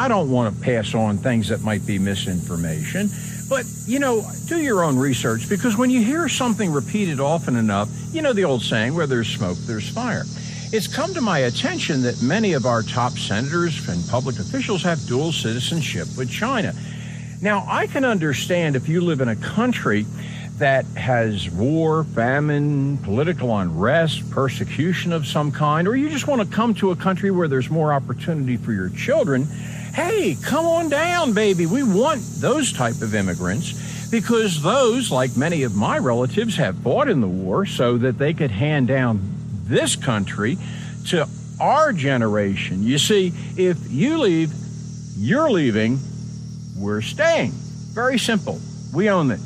I don't want to pass on things that might be misinformation, but, do your own research, because when you hear something repeated often enough, the old saying, where there's smoke, there's fire. It's come to my attention that many of our top senators and public officials have dual citizenship with China. Now, I can understand if you live in a country that has war, famine, political unrest, persecution of some kind, or you just want to come to a country where there's more opportunity for your children. Hey, come on down, baby. We want those type of immigrants, because those, like many of my relatives, have fought in the war so that they could hand down this country to our generation. You see, if you leave, you're leaving, we're staying. Very simple. We own it.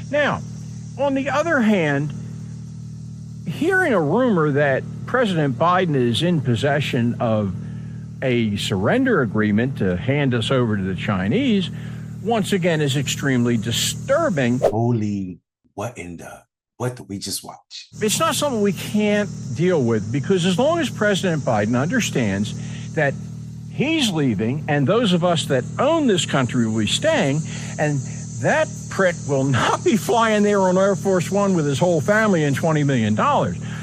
Now, on the other hand, hearing a rumor that President Biden is in possession of a surrender agreement to hand us over to the Chinese, once again, is extremely disturbing. Holy, what did we just watch? It's not something we can't deal with, because as long as President Biden understands that he's leaving and those of us that own this country will be staying, and that prick will not be flying there on Air Force One with his whole family and $20 million.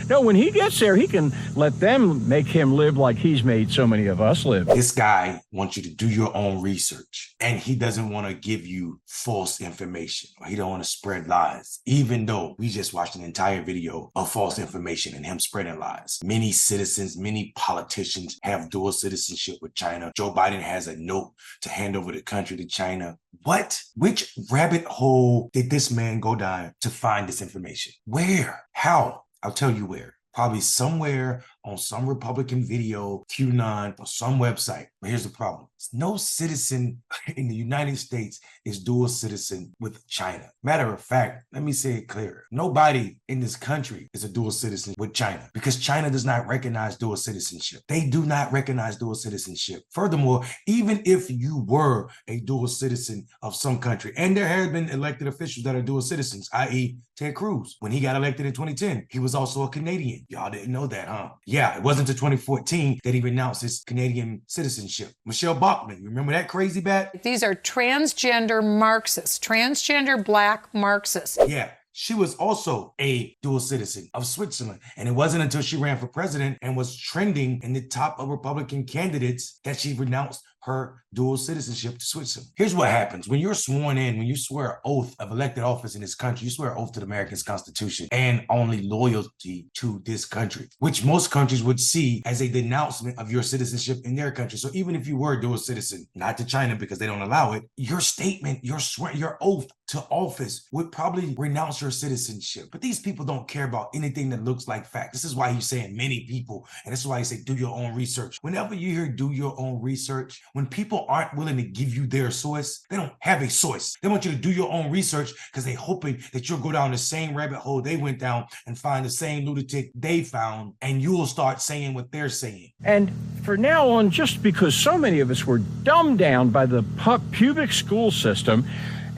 No, when he gets there, he can let them make him live like he's made so many of us live. This guy wants you to do your own research, and he doesn't want to give you false information, or he don't want to spread lies, even though we just watched an entire video of false information and him spreading lies. Many citizens, many politicians have dual citizenship with China. Joe Biden has a note to hand over the country to China. What? Which rabbit hole did this man go down to find this information? Where? How? I'll tell you where. Probably somewhere on some Republican video, QAnon, or some website. But here's the problem. No citizen in the United States is dual citizen with China. Matter of fact, let me say it clearer. Nobody in this country is a dual citizen with China, because China does not recognize dual citizenship. They do not recognize dual citizenship. Furthermore, even if you were a dual citizen of some country, and there have been elected officials that are dual citizens, i.e. Ted Cruz, when he got elected in 2010, he was also a Canadian. Y'all didn't know that, huh? Yeah, it wasn't until 2014 that he renounced his Canadian citizenship. Michelle Bachmann, you remember that crazy bat? These are transgender Marxists, transgender black Marxists. Yeah. She was also a dual citizen of Switzerland. And it wasn't until she ran for president and was trending in the top of Republican candidates that she renounced her dual citizenship to Switzerland. Here's what happens. When you're sworn in, when you swear an oath of elected office in this country, you swear an oath to the American Constitution and only loyalty to this country, which most countries would see as a denouncement of your citizenship in their country. So even if you were a dual citizen, not to China because they don't allow it, your statement, your oath to office would probably renounce your citizenship. But these people don't care about anything that looks like fact. This is why he's saying many people, and this is why he say do your own research. Whenever you hear do your own research, when people aren't willing to give you their source, they don't have a source. They want you to do your own research because they're hoping that you'll go down the same rabbit hole they went down and find the same lunatic they found, and you'll start saying what they're saying. And for now on, just because so many of us were dumbed down by the pubic school system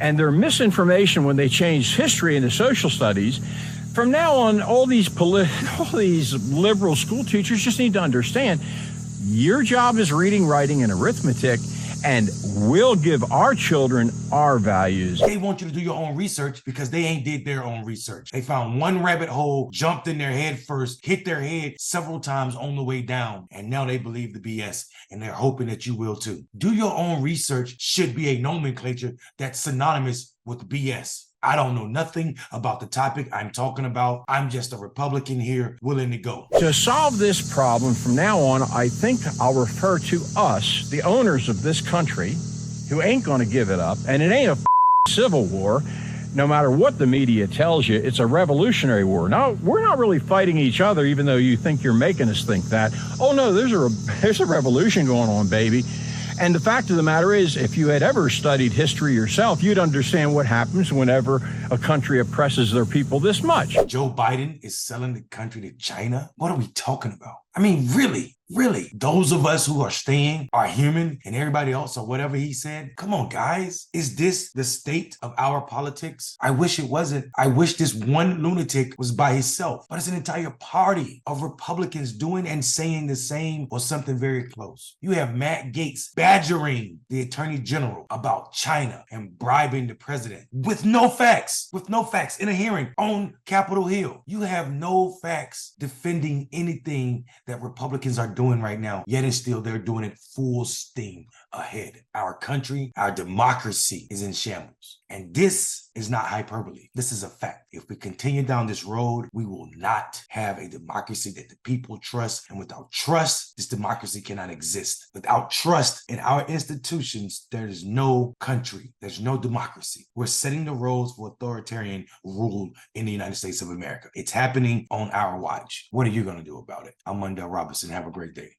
and their misinformation when they changed history into social studies, from now on, all these liberal school teachers just need to understand your job is reading, writing, and arithmetic, and we'll give our children our values. They want you to do your own research because they ain't did their own research. They found one rabbit hole, jumped in their head first, hit their head several times on the way down, and now they believe the BS, and they're hoping that you will too. Do your own research should be a nomenclature that's synonymous with BS. I don't know nothing about the topic I'm talking about. I'm just a Republican here willing to go. To solve this problem from now on, I think I'll refer to us, the owners of this country, who ain't going to give it up. And it ain't a civil war. No matter what the media tells you, it's a revolutionary war. Now, we're not really fighting each other, even though you think you're making us think that. Oh, no, there's a revolution going on, baby. And the fact of the matter is, if you had ever studied history yourself, you'd understand what happens whenever a country oppresses their people this much. Joe Biden is selling the country to China? What are we talking about? I mean, really? Really? Those of us who are staying are human and everybody else or whatever he said? Come on, guys. Is this the state of our politics? I wish it wasn't. I wish this one lunatic was by himself, but it's an entire party of Republicans doing and saying the same or something very close. You have Matt Gaetz badgering the Attorney General about China and bribing the president with no facts, in a hearing on Capitol Hill. You have no facts defending anything that Republicans are doing right now, yet and still they're doing it full steam ahead. Our country, our democracy is in shambles. And this is not hyperbole. This is a fact. If we continue down this road, we will not have a democracy that the people trust. And without trust, this democracy cannot exist. Without trust in our institutions, there is no country. There's no democracy. We're setting the roads for authoritarian rule in the United States of America. It's happening on our watch. What are you going to do about it? I'm Mondale Robinson. Have a great day.